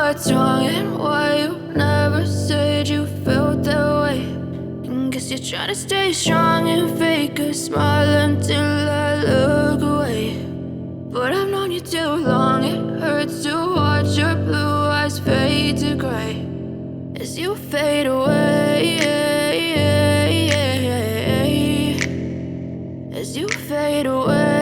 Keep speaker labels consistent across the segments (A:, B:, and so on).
A: what's wrong and why you never said you felt that way. And guess you're trying to stay strong and fake a smile until I look away. But I've known you too long, it hurts to watch your blue eyes fade to gray as you fade away, as you fade away.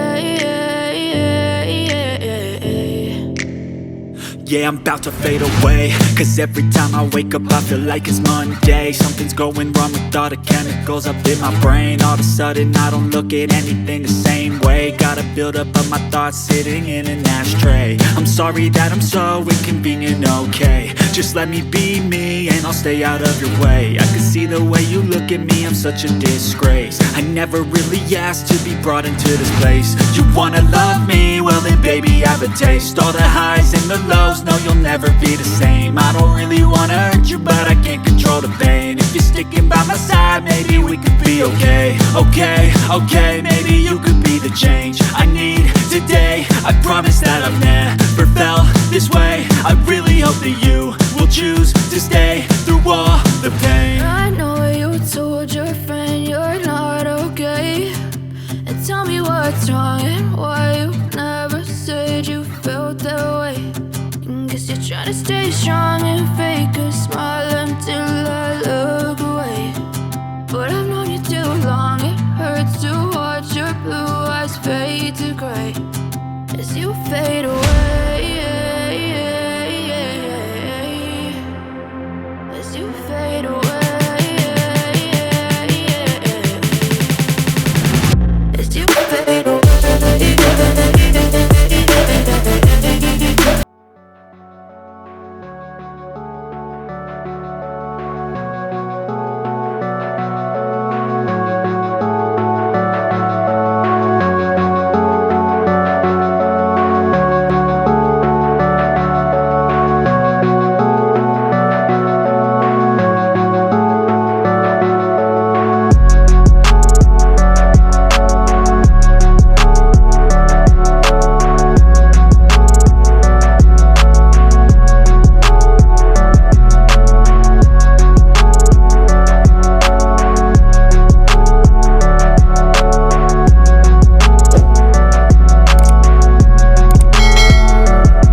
B: Yeah, I'm about to fade away, cause every time I wake up I feel like it's Monday. Something's going wrong with all the chemicals up in my brain. All of a sudden I don't look at anything the same way. Gotta build up of my thoughts sitting in an ashtray. I'm sorry that I'm so inconvenient, okay. Just let me be me and I'll stay out of your way. I can see the way you look at me, I'm such a disgrace. I never really asked to be brought into this place. You wanna love me? Well then baby I have a taste. All the highs and the lows, no you'll never be the same. I don't really wanna hurt you but I can't control the pain. If you're sticking by my side maybe we could be okay. Okay, maybe you could be the change I need today. I promise that I've never felt this way. I really hope that you will choose to stay through all the pain.
A: I know you told your friend you're not okay, and tell me what's wrong and why you never trying to stay strong and fake a smile until I look away. But I've known you too long, it hurts to watch your blue eyes fade to gray as you fade